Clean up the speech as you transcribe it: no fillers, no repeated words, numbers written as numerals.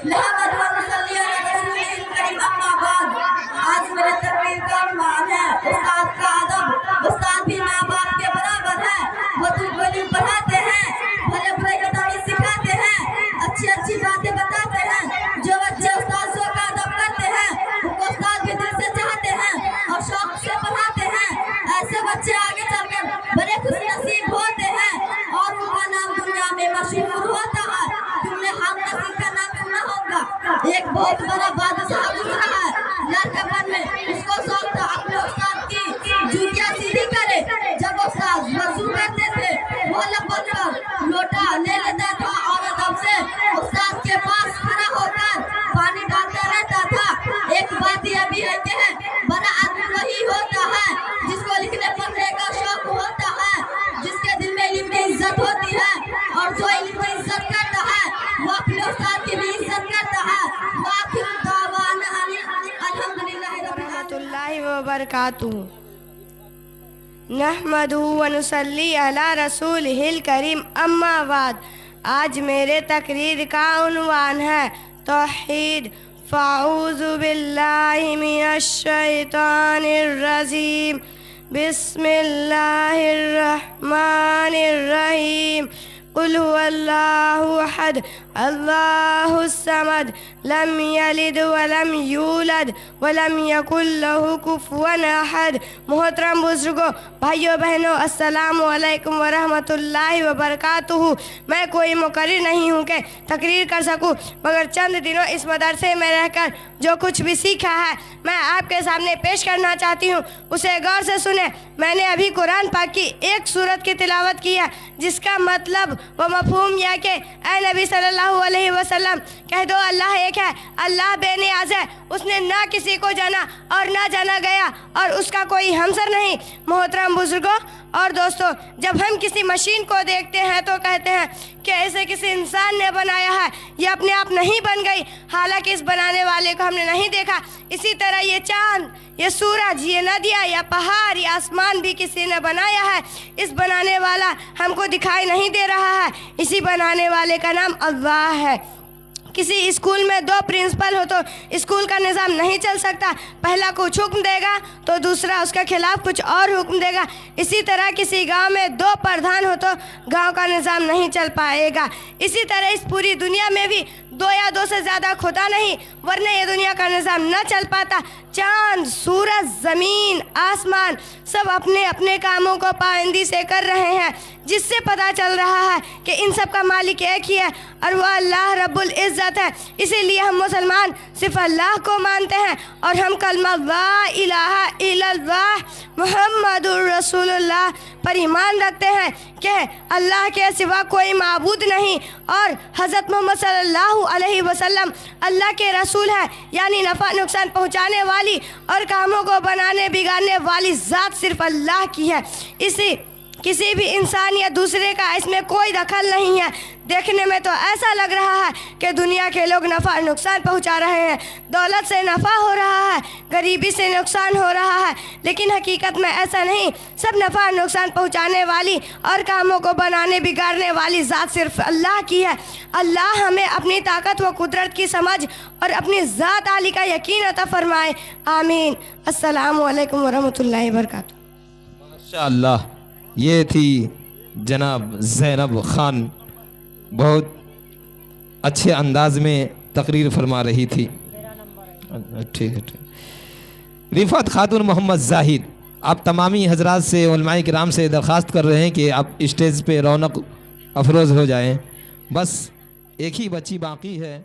आज मेरे तकरीर का उन्वान है उस्ताद का अदब। उस्ताद भी माँ बाप के बराबर है। वो तुझको पढ़ाते हैं, भले बुरे का तमीज़ सिखाते हैं, अच्छी अच्छी बातें बताते हैं। जो बच्चे उस्ताद का अदब करते हैं उनको उस्ताद भी दिल से चाहते हैं और शौक से पढ़ाते हैं। ऐसे बच्चे आगे चलकर बड़े खुश नसीब होते हैं और उनका नाम दुनिया में मशहूर होता है। तुमने हम नसीब का नाम सुना होगा। एक बहुत बड़ा बादशाह गुजरा है लड़कापन में। उसको शौक था अपने उस्ताद की जूतियाँ सीधी करे। जब उस्ताद वजू करते थे वो लपक कर लोटा ले लेता था और अदब से उस्ताद के पास खड़ा होकर पानी डालता रहता था। एक बात यह भी है कि बड़ा आदमी वही होता है जिसको लिखने पढ़ने का शौक होता है, जिसके दिल में इल्म की इज्जत होती है और जो इल्म की इज्जत करता है वो अपने उस्ताद की भी इज्जत करता है। वबरकातुहू नहमदुहू व नुसल्ली अला रसूलिहिल करीम अम्मा बाद। आज मेरे तकरीर का उन्वान है तौहीद। फ़अऊज़ु बिल्लाहि मिनश शैतानिर रजीम। बिस्मिल्लाहिर रहमानिर रहीम। कुल हुवल्लाहु अहद अल्लाहुस समद लम यलिद वलम यूलद वलम यकुल लहू कुफुवन अहद। मोहतरम बुजुर्गों, भाइयों बहनों, अस्सलामु अलैकुम व रहमतुल्लाहि व बरकातुहू। मैं कोई मुकर्रिर नहीं हूँ कि तकरीर कर सकूँ, मगर चंद दिनों इस मदरसे में रहकर जो कुछ भी सीखा है मैं आपके सामने पेश करना चाहती हूँ। उसे गौर से सुने। मैंने अभी कुरान पाक की एक सूरत की तिलावत की है जिसका मतलब व मफहूम यह कि ऐ नबी सल्लल्लाहु अलैहि वसल्लम कह दो अल्लाह एक है, अल्लाह बेनियाज है। उसने ना किसी को जाना और ना जाना गया और उसका कोई हमसर नहीं। मोहतरम बुजुर्गों और दोस्तों, जब हम किसी मशीन को देखते हैं तो कहते हैं कि इसे किसी इंसान ने बनाया है, ये अपने आप नहीं बन गई, हालांकि इस बनाने वाले को हमने नहीं देखा। इसी तरह ये चांद, ये सूरज, ये नदियाँ या पहाड़ या आसमान भी किसी ने बनाया है। इस बनाने वाला हमको दिखाई नहीं दे रहा है। इसी बनाने वाले का नाम अल्लाह है। किसी स्कूल में दो प्रिंसिपल हो तो स्कूल का निज़ाम नहीं चल सकता। पहला कुछ हुक्म देगा तो दूसरा उसके खिलाफ कुछ और हुक्म देगा। इसी तरह किसी गांव में दो प्रधान हो तो गांव का निज़ाम नहीं चल पाएगा। इसी तरह इस पूरी दुनिया में भी दो या दो से ज़्यादा खुदा नहीं, वरना ये दुनिया का निज़ाम न चल पाता। चाँद, सूरज, ज़मीन, आसमान सब अपने अपने कामों को पाबंदी से कर रहे हैं, जिससे पता चल रहा है कि इन सब का मालिक एक ही है और वह अल्लाह रब्बुल इज़्ज़त है। इसीलिए हम मुसलमान सिर्फ अल्लाह को मानते हैं और हम कलमा ला इलाहा इल्लल्लाह मुहम्मदुर रसूलुल्लाह पर ईमान रखते हैं कि अल्लाह के सिवा कोई माबूद नहीं और हज़रत मोहम्मद सल्लल्लाहु अलैहि वसल्लम अल्लाह के रसूल है, यानी नफ़ा नुकसान पहुँचाने वाली और कामों को बनाने बिगाड़ने वाली ज़ात सिर्फ अल्लाह की है। इसी किसी भी इंसान या दूसरे का इसमें कोई दखल नहीं है। देखने में तो ऐसा लग रहा है कि दुनिया के लोग नफ़ा नुकसान पहुंचा रहे हैं, दौलत से नफ़ा हो रहा है, गरीबी से नुकसान हो रहा है, लेकिन हकीकत में ऐसा नहीं। सब नफ़ा नुकसान पहुंचाने वाली और कामों को बनाने बिगाड़ने वाली ज़ात सिर्फ अल्लाह की है। अल्लाह हमें अपनी ताकत व कुदरत की समझ और अपनी ज़ात आली का यकीन अता फरमाए। आमीन। अस्सलामु अलैकुम वरहमतुल्लाहि वबरकातुहू। माशाअल्लाह, ये थी जनाब ज़ैनब खान, बहुत अच्छे अंदाज में तकरीर फरमा रही थी। ठीक है। रिफ़त खातून मोहम्मद जाहिद, आप तमामी हजरात से, उलमाए किराम से दरख्वास्त कर रहे हैं कि आप स्टेज पे रौनक अफरोज़ हो जाएं। बस एक ही बच्ची बाकी है।